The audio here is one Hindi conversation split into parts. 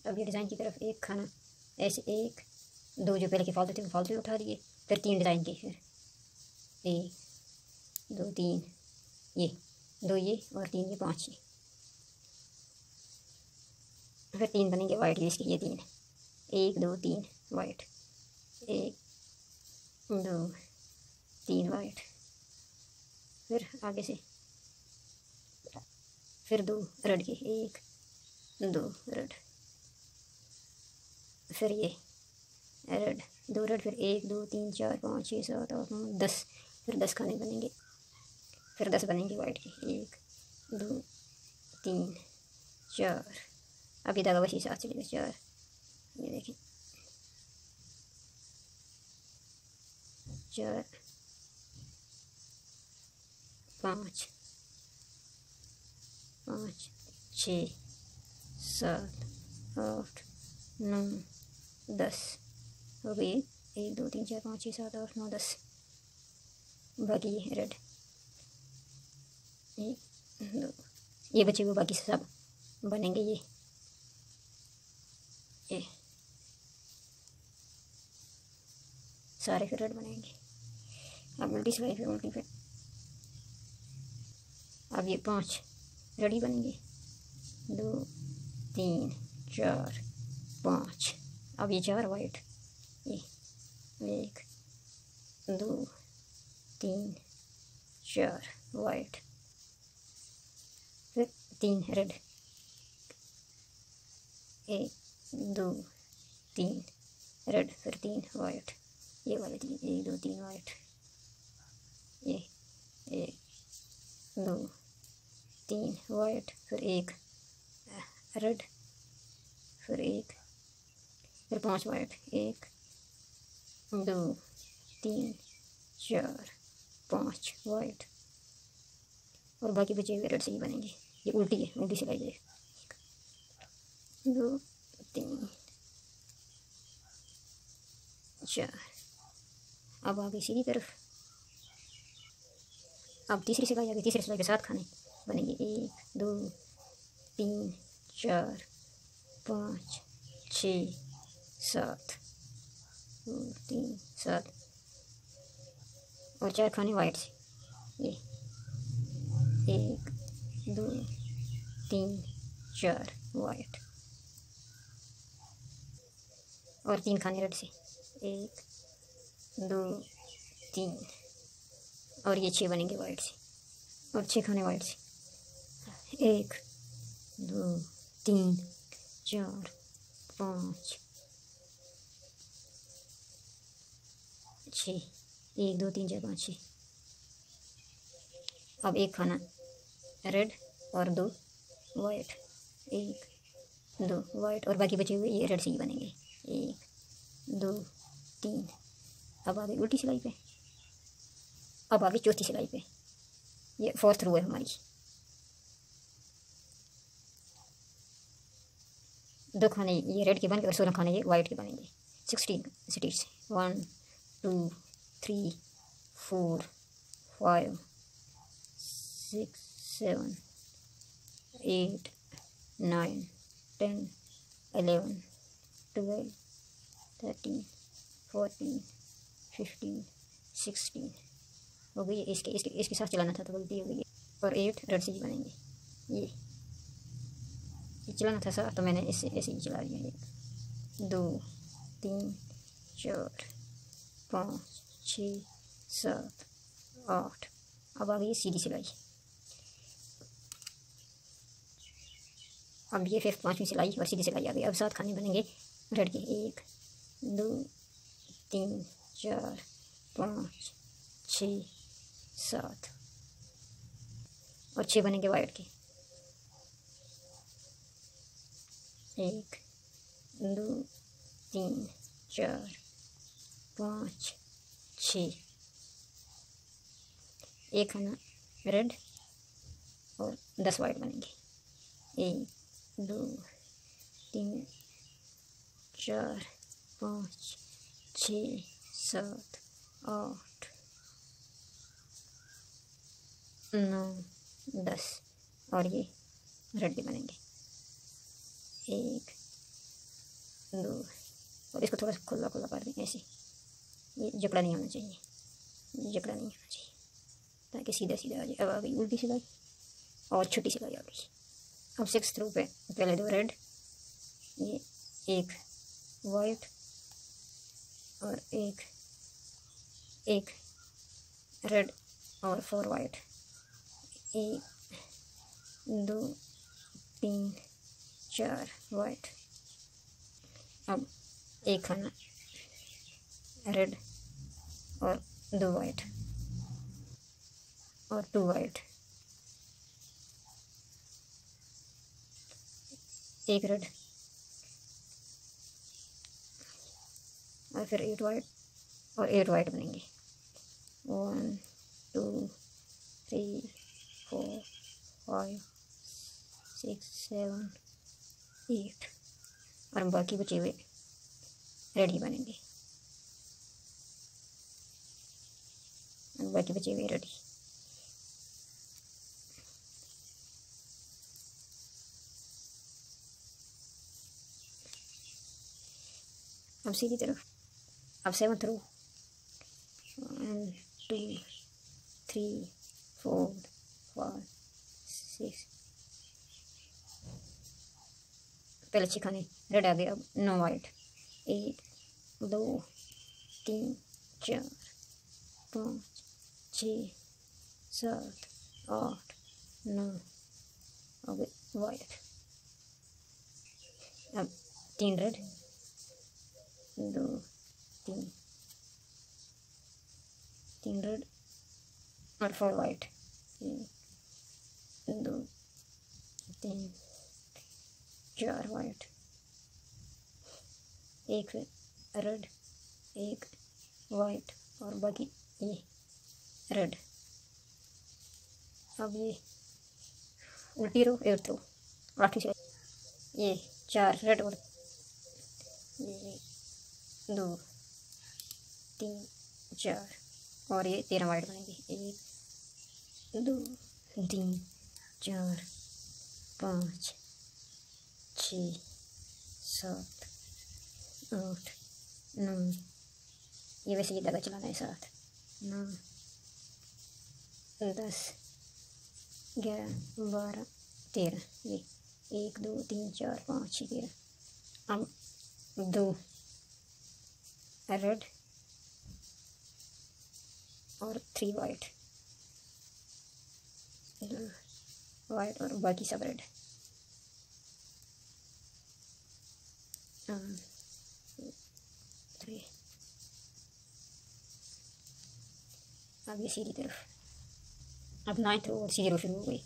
अब ये डिज़ाइन की तरफ एक खाना ऐसे, एक दो जो पहले के फालतू थे वो फालतू उठा दिए, फिर 3 डिज़ाइन के, फिर 1 2 3, ये 2 ये और 3 ये 5 ये, फिर 3 बनेंगे वाइट ये इसके, ये 3 1 2 3 वाइट, 1 2 3 वाइट, फिर आगे से फिर 2 रेड के, 1 2 रेड, फिर ये रेड 2 रेड, फिर 1 2 3 4 5 6 7 8 9 10, फिर 10 खाने बनेंगे, फिर 10 बनेंगे वाइट के, 1 2 3 4, अभी धागा वैसे साथ चलेगा 4, ये देखिए 4 5 5 6 7 8 9 10 हो गई, 1 2 3 4 5 6 7 8 9 10, बाकी रेड 1 2, ये बचे हुए बाकी सब बनेंगे ये सारे फिर रेड बनेंगे। अब उल्टी सिलाई, फिर उल्टी, फिर अब ये 5 रेडी बनेंगे, 2 3 4 5, अब ये 4 वाइट, ये 1 2 3 4 वाइट, फिर 3 रेड, 1 2 3 रेड, फिर 3 वाइट, ये वाले 3 1 2 3 वाइट, ये 1 2 3 वाइट, फिर 1 रेड, फिर 1, फिर 5 वाइट, 1 2 3 4 5 वाइट, और बाकी बचे हुए रेड से ही बनेंगे। ये उल्टी है, उल्टी सिलाई है, 2 3 4, अब आगे सीधी तरफ, अब तीसरी सिलाई आ गई, तीसरी सिलाई के साथ खाने बनेंगे, 1 2 3 4 5 6 7 2 3 7, और 4 खाने वाइट से, ये 1 2 3 4 वाइट, और 3 खाने रेड से, 1 2 3, और ये 6 बनेंगे वाइट से, और 6 खाने वाइट से, 1 2 3 4 5 6, 1 2 3 4 5 6, अब एक खाना रेड और 2 वाइट, 1 2 वाइट, और बाकी बचे हुए ये रेड से ही बनेंगे, 1 2 3, अब आगे उल्टी सिलाई पे, अब आगे चौथी सिलाई पे, ये 4th रो है हमारी, 2 खाने ये रेड के बन गए और 16 खाने ये वाइट के बनेंगे, 16 स्टिच, 1 2 3 4 5 6 7 8 9 10 11 12 13 14 15 16, हो गई। इसके इसके इसके साथ चलाना था तो गलती हो गई, और 8 रेड से ही बनेंगे, ये चलाना था साथ तो मैंने इससे ऐसे ही चला दिया, 1 2 3 4 5 6 7 8, अब आ गई सीधी सिलाई, अब ये फिर 5वीं सिलाई और सीधी सिलाई आ गई। अब 7 खाने बनेंगे रेड के, 1 2 3 4 5 6 7, और 6 बनेंगे वाइट के, 1 2 3 4 5 6, एक खाना रेड और 10 वाइट बनेंगे, 1 2 3 4 5 6 7 8 9 10, और ये रेड के बनेंगे, 1 दो, और इसको थोड़ा सा खुला खुला कर दें ऐसे। ये जकड़ा नहीं होना चाहिए, ये जकड़ा नहीं होना चाहिए, ताकि सीधा सीधा आ जाए। अब आ गई उल्टी सिलाई और छोटी सिलाई आ गई। अब 6th रो पे पहले 2 रेड, ये एक वाइट और एक रेड और 4 वाइट, 1 2 3 4 वाइट। अब एक खाना रेड और 2 वाइट और 2 वाइट, एक रेड और फिर 8 वाइट और 8 वाइट बनेंगे। 1 2 3 4 5 6 7 8, और बाकी बचे हुए रेड ही बनेंगे, और बाकी बचे हुए रेड ही। अब सीधी तरफ, अब 7th रो 1 2 3 4 5 6, पहले 6 खाने रेड आ गए। अब 9 वाइट, 1 2 3 4 5 6 7 8 9, अब वाइट। अब 3 रेड 2 3 रेड और 4 वाइट, 1 2 3 4 वाइट, एक रेड एक वाइट और बाकी ये रेड। अब ये उल्टी रो 8th रो 8वीं सिलाई, ये 4 रेड और ये 2 3 4 और ये 13 वाइट बनेगी। 1 2 3 4 5 6 7 8 9, ये वैसे ये धागा चलाना है 7 9 10 11 12 13, ये 1 2 3 4 5 6 13। अब 2 रेड और 3 वाइट, 2 वाइट और बाकी सब रेड। अब ये सीधी तरफ, अब 9th रो और सीधी रो शुरू हो गई।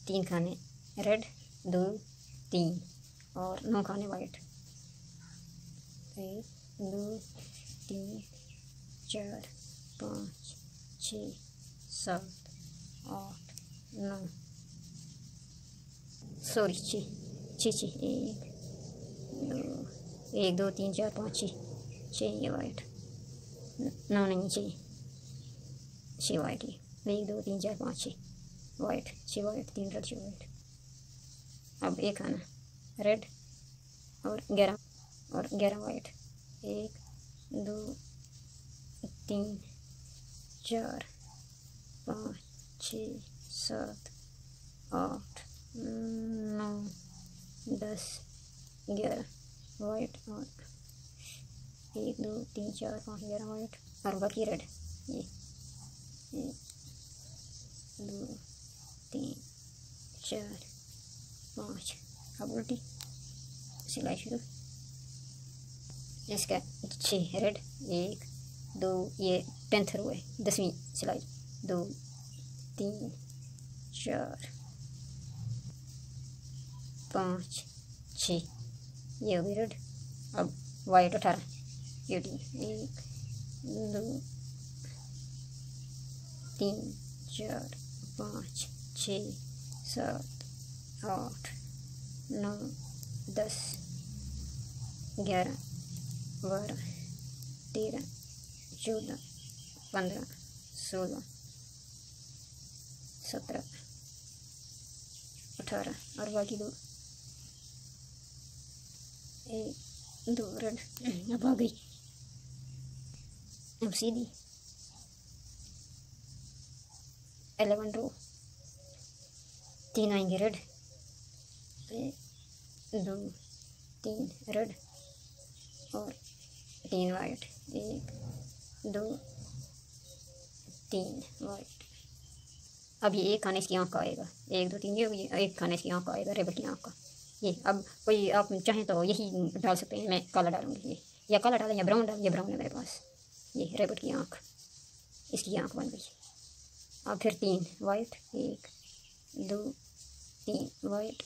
3 खाने रेड 2 3 और 9 खाने वाइट, 1 2 3 4 5 6 7 8 9, सॉरी 6 1 2 3 4 5 6 ये वाइट, 9 नहीं 6 वाइट, ही 1 2 3 4 5 6 वाइट, 6 वाइट 3 रेड 6 वाइट। अब एक खाना रेड और 11 वाइट, 1 2 3 4 5 6 7 8 9 10 11 वाइट और 1 2 3 4 5 11 वाइट और बाकी रेड। ये 1 2 3 4 5। अब उल्टी सिलाई शुरू। इसका 6 रेड 1 2, ये 10th रो है 10वीं सिलाई, 2 3 4 5 6, ये हो गई रेड। अब वाइट 18 18, 1 2 3 4 5 6 7 8 9 10 11 12 13 14 15 16 17 18 और बाकी 2 1 दो रेड। अब आ गई, अब सीधी 11 रो, 3 आएंगे रेड, 1 2 3 रेड और 3 वाइट, 1 2 3 वाइट। अब ये एक खाने की आँख का आएगा, 1 2 3, ये एक खाने की आँख का आएगा, रेबल की आँख का। ये अब कोई आप चाहें तो यही डाल सकते हैं, मैं काला डालूंगी ये, या काला डालें या ब्राउन डालें, या ब्राउन है मेरे पास। ये रेबल की आँख, इसकी आँख बन गई। अब फिर 3 वाइट, 1 2 3 वाइट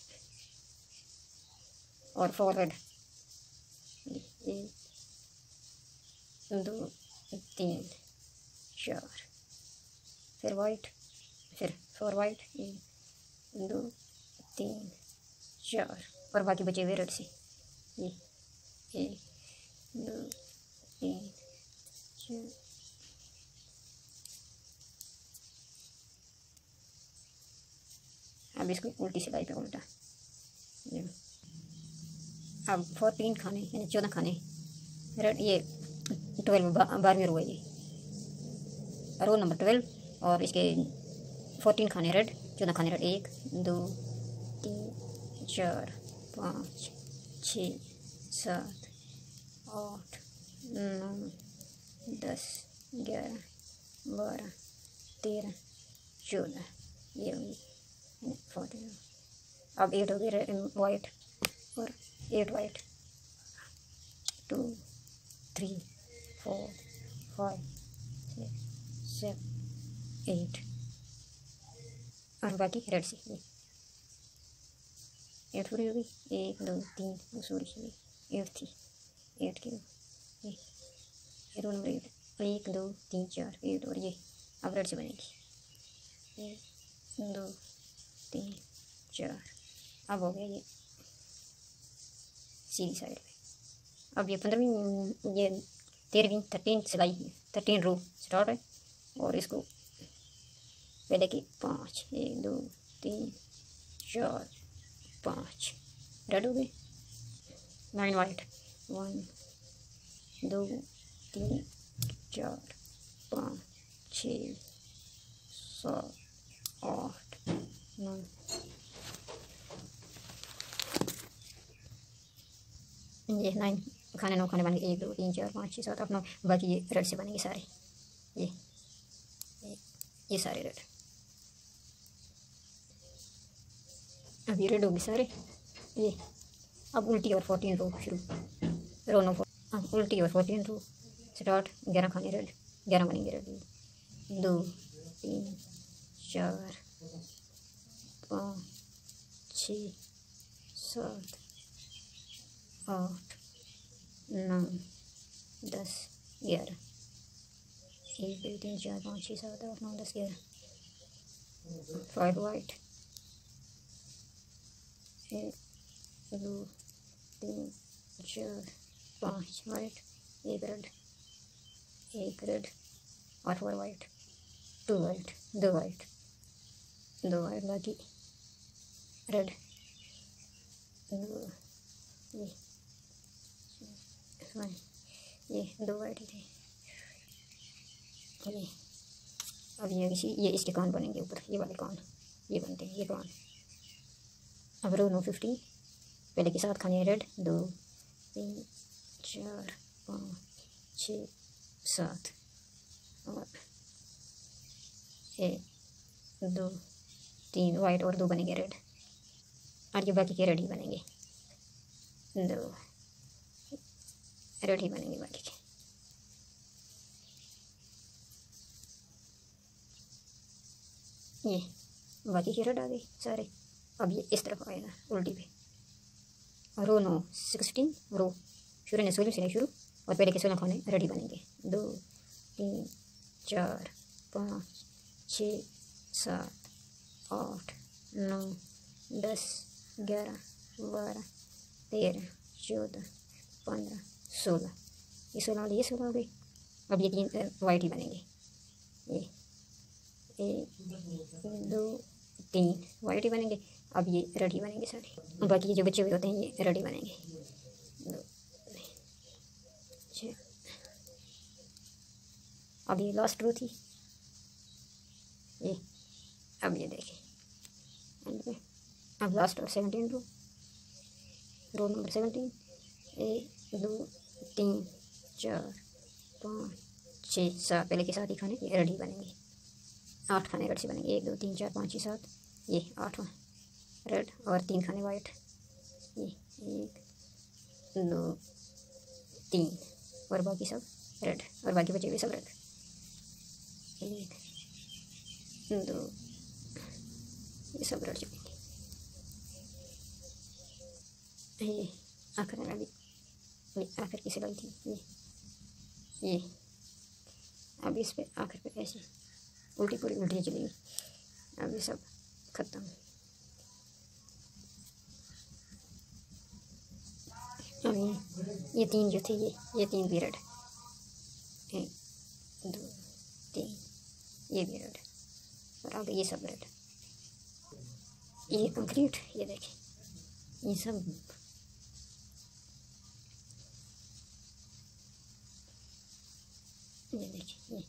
और 4 रेड, 1 2 3 4, फिर वाइट, फिर 4 वाइट, 1 2 3 4 और बाकी बचे हुए रेड से। ये 1 2 3 4। अब इसको उल्टी सिलाई पे उल्टा। अब 14 खाने यानी 14 खाने रेड, ये 12 12वीं रो है, ये रो नंबर 12 और इसके 14 खाने रेड, 14 खाने रेड, 1 2 3 4 5 6 7 8 9 10 11 12 13 14, ये होगी 14। अब 8 हो गए वाइट और 8 वाइट, 2 3 4 5 6 7 8 और बाकी रेड से। ये 8 पूरी हो गई, 1 2 3 सॉरी 8 थी, 8 की ये रो नंबर 8, 1 2 3 4 8 और ये अब रेड से बनेगी 1 2 3 4। अब हो गया ये सीधी साइड पे। अब ये 15वीं, ये 13वीं 13 सिलाई 13 रो स्टार्ट है और इसको पहले की 5 1 2 3 4 5 रेड हो गए, 9 वाइट, 1 2 3 4 5 6 7 8 9। ये 9 खाने 9 खाने बन गए, 1 2 3 4 5 6 7 8 9। बाकी ये रेड से बनेंगे सारे, ये सारे रेड। अब ये रेड होगी सारे। ये अब उल्टी और 14 रो शुरू, रो नो, अब उल्टी और 14 रो स्टार्ट। 11 खाने रेड, 11 बनेंगे red, 2 3 4 5 6 7 8 9 10 11, 1 2 3 4 5 6 7 8 9 10 11, 5 white, 1 2 3 4 5 white, 1 red, 1 red और 4 वाइट, 2 वाइट, 2 वाइट, 2 वाइट, बाकी रेड, 2 ये 2 वाइट थे। ये अब ये इसके कान बनेंगे ऊपर, ये वाले कान ये बनते हैं, ये कान। अब रो नो 15, पहले के 7 खाने रेड, 2 3 4 5 6 7 और 1 2 3 वाइट और 2 बनेंगे रेड, और ये बाकी के रेड ही बनेंगे, 2 रेड ही बनेंगे बाकी के। ये बाकी के रेड आ गए सारे। अब ये इस तरफ आएगा उल्टी पे, रो नो 16 रो शुरू ने 16 सिलाई शुरू और पहले के 16 खाने रेडी बनेंगे, 2 3 4 5 6 7 8 9 10 11 12 13 14 15 16, ये 16 वाले ये 16 हो गए। अब ये 3 वाइट ही बनेंगे, ये 1 2 3 वाइट ही बनेंगे। अब ये रेड ही बनेंगे सारे, बाकी जो बचे हुए होते हैं ये रेड ही बनेंगे। अब ये लास्ट रो थी ये, अब ये देखें अब लास्ट रो 17 रो नंबर 17, 1 2 3 4 5 6 7, पहले के 7 ही खाने रेडी बनेंगे, 8 खाने रेड से बनेंगे, 1 2 3 4 5 6 7, ये 8वां रेड और 3 खाने वाइट, ये 1 2 3 और बाकी सब रेड और बाकी बचे हुए सब रेड, 1 2 ये सब रेड चुकेंगे। ये आखिर में अभी आखिर की सिलाई थी ये अब इस पे आखिर पे ऐसे उल्टी पूरी उल्टी चलेगी, अब ये सब ख़त्म। अब ये 3 जो थे ये 3 भी रेड, 1 2 3 ये भी रेड और आगे ये सब रेड, ये कंप्लीट। ये देखें ये सब ये देखिए ये